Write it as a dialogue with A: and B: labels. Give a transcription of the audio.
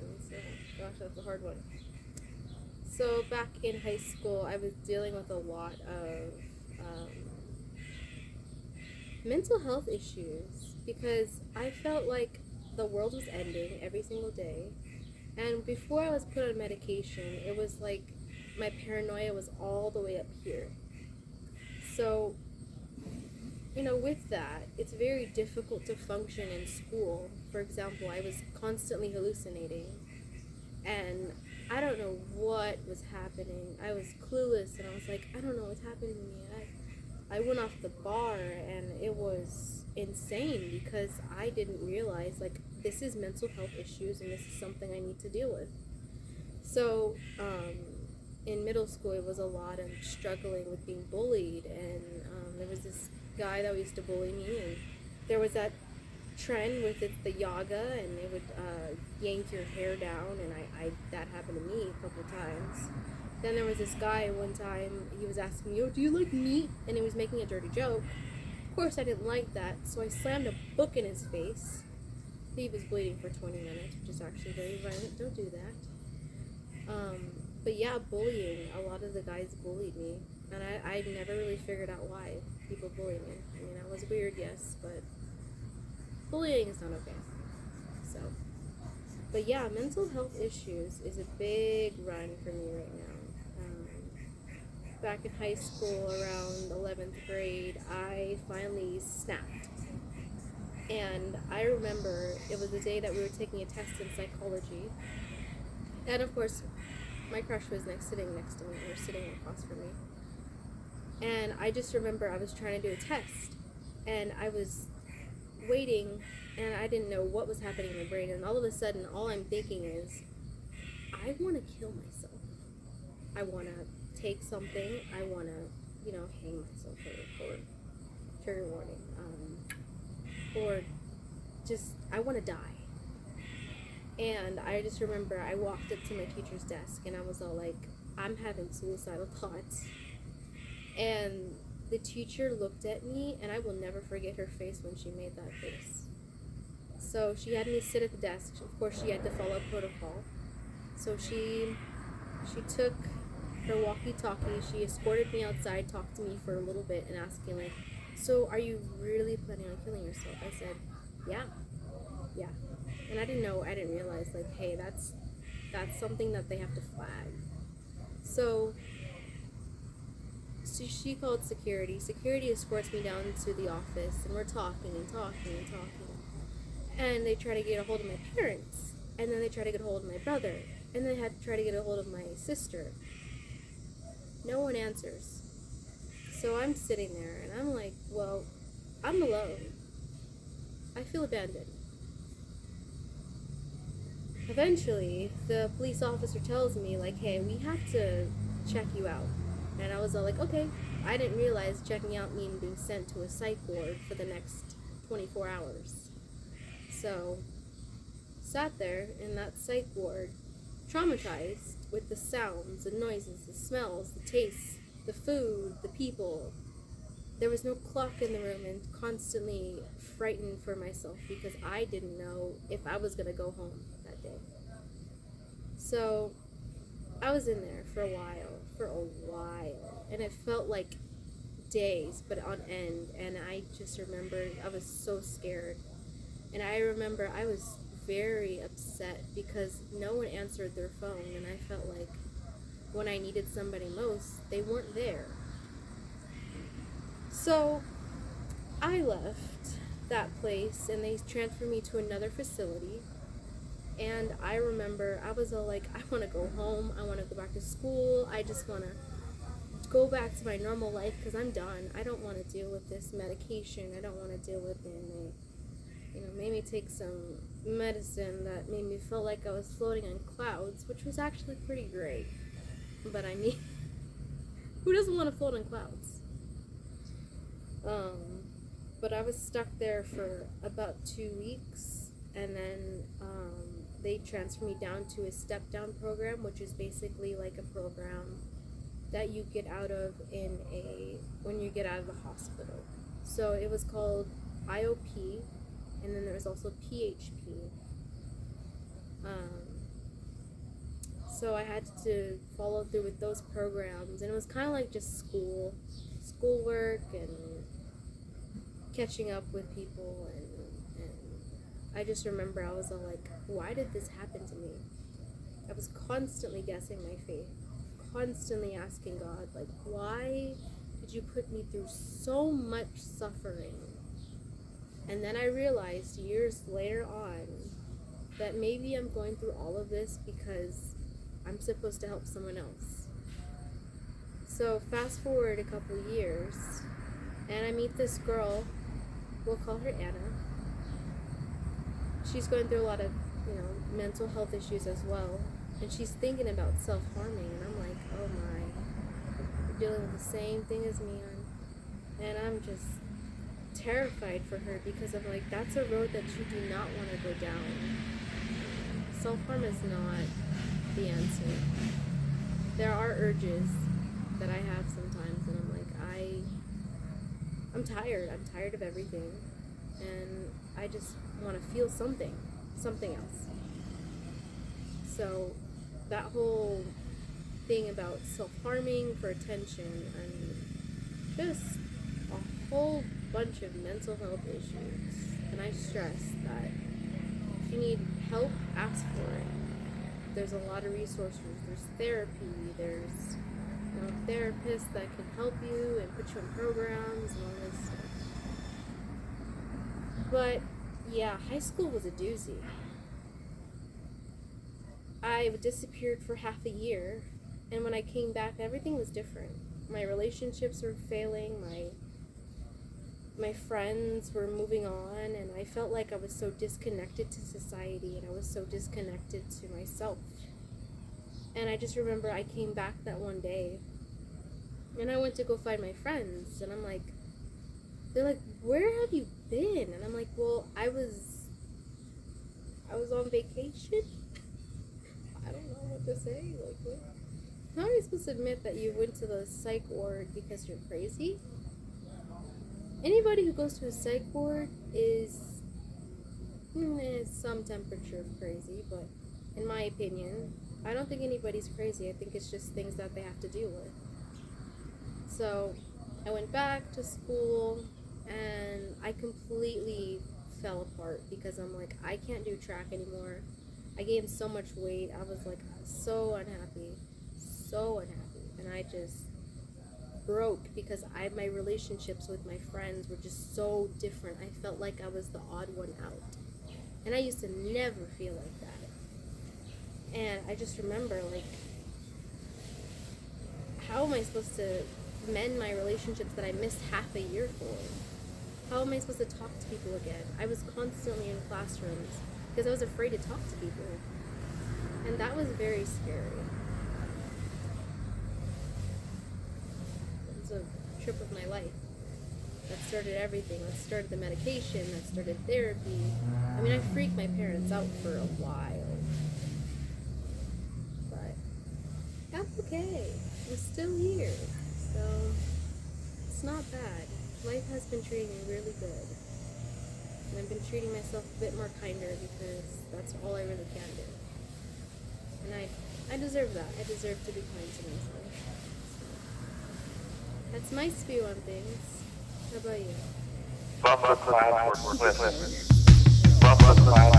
A: questions. Gosh, that's a hard one. So back in high school, I was dealing with a lot of um, mental health issues because I felt like the world was ending every single day. And before I was put on medication, it was like my paranoia was all the way up here. So, with that, it's very difficult to function in school. For example, I was constantly hallucinating, and I don't know what was happening. I was clueless, and I was like, I don't know what's happening to me. I went off the bar, and it was insane because I didn't realize, like, this is mental health issues, and this is something I need to deal with. So, in middle school, it was a lot of struggling with being bullied, and there was this guy that used to bully me, and there was that trend with the yaga, and it would yank your hair down, and I that happened to me a couple times. Then there was this guy one time, he was asking me, oh, do you like meat? And he was making a dirty joke. Of course, I didn't like that, so I slammed a book in his face. He was bleeding for 20 minutes, which is actually very violent. Don't do that. But yeah, bullying. A lot of the guys bullied me, and I never really figured out why people bully me. I mean, I was weird, yes, but bullying is not okay. So, but yeah, mental health issues is a big run for me right now. Back in high school, around 11th grade, I finally snapped. And I remember it was the day that we were taking a test in psychology. And of course, my crush was sitting next to me, or sitting across from me. And I just remember I was trying to do a test, and I was waiting, and I didn't know what was happening in my brain. And all of a sudden, all I'm thinking is, I want to kill myself. I want to take something. I want to, hang myself or trigger warning. Or just, I want to die. And I just remember I walked up to my teacher's desk, and I was all like, I'm having suicidal thoughts. And the teacher looked at me, and I will never forget her face when she made that face. So she had me sit at the desk. Of course, she had to follow protocol. So she took her walkie-talkie, she escorted me outside, talked to me for a little bit, and asked me, like, so are you really planning on killing yourself? I said, yeah. And I didn't realize, like, hey, that's something that they have to flag. So she called security. Security escorts me down to the office, and we're talking. And they try to get a hold of my parents, and then they try to get a hold of my brother, and they had to try to get a hold of my sister. No one answers. So I'm sitting there, and I'm like, well, I'm alone. I feel abandoned. Eventually, the police officer tells me, like, hey, we have to check you out. And I was all like, okay. I didn't realize checking out means being sent to a psych ward for the next 24 hours. So, sat there in that psych ward, traumatized with the sounds, the noises, the smells, the tastes, the food, the people. There was no clock in the room, and constantly frightened for myself because I didn't know if I was going to go home that day. So I was in there for a while, and it felt like days, but on end. And I just remembered I was so scared, and I remember I was very upset because no one answered their phone, and I felt like when I needed somebody most, they weren't there. So I left that place, and they transferred me to another facility. And I remember I was all like, I want to go home. I want to go back to school. I just want to go back to my normal life because I'm done. I don't want to deal with this medication. I don't want to deal with it. And made me take some medicine that made me feel like I was floating on clouds, which was actually pretty great. But I mean, who doesn't want to float on clouds? But I was stuck there for about 2 weeks, and then they transferred me down to a step-down program, which is basically like a program that you get out of when you get out of the hospital. So it was called IOP, and then there was also PHP. so I had to follow through with those programs, and it was kind of like just schoolwork and catching up with people, and I just remember I was all like, why did this happen to me? I was constantly guessing my faith, constantly asking God, like, why did you put me through so much suffering? And then I realized years later on that maybe I'm going through all of this because I'm supposed to help someone else. So fast forward a couple years, and I meet this girl, we'll call her Anna. She's going through a lot of, mental health issues as well, and she's thinking about self-harming, and I'm like, oh my, you're dealing with the same thing as me, and I'm just terrified for her because I'm like, that's a road that you do not want to go down. Self-harm is not the answer. There are urges that I have sometimes, and I'm like, I'm tired. I'm tired of everything, and I just want to feel something else. So that whole thing about self-harming for attention and just a whole bunch of mental health issues. And I stress that if you need help, ask for it. There's a lot of resources. There's therapy. There's therapists that can help you and put you in programs and all this stuff. But yeah, high school was a doozy. I disappeared for half a year, and when I came back, everything was different. My relationships were failing, my friends were moving on, and I felt like I was so disconnected to society, and I was so disconnected to myself. And I just remember I came back that one day, and I went to go find my friends, and they're like, where have you been? And I'm like, well, I was on vacation. I don't know what to say. Like, what? How are you supposed to admit that you went to the psych ward because you're crazy? Anybody who goes to a psych ward is some temperature of crazy, but in my opinion, I don't think anybody's crazy. I think it's just things that they have to deal with. So I went back to school, and I completely fell apart because I'm like, I can't do track anymore. I gained so much weight. I was like so unhappy, and I just broke because my relationships with my friends were just so different. I felt like I was the odd one out, and I used to never feel like that. And I just remember, like, how am I supposed to mend my relationships that I missed half a year for? How am I supposed to talk to people again? I was constantly in classrooms because I was afraid to talk to people, and that was very scary. It was a trip of my life. That started everything. That started the medication. That started therapy. I mean, I freaked my parents out for a while, but I'm okay. I'm still here, so it's not bad. Life has been treating me really good. And I've been treating myself a bit more kinder because that's all I really can do. And I deserve that. I deserve to be kind to myself. So, that's my spew on things. How about you?
B: Bumper clouds were cliffs. Bumper clouds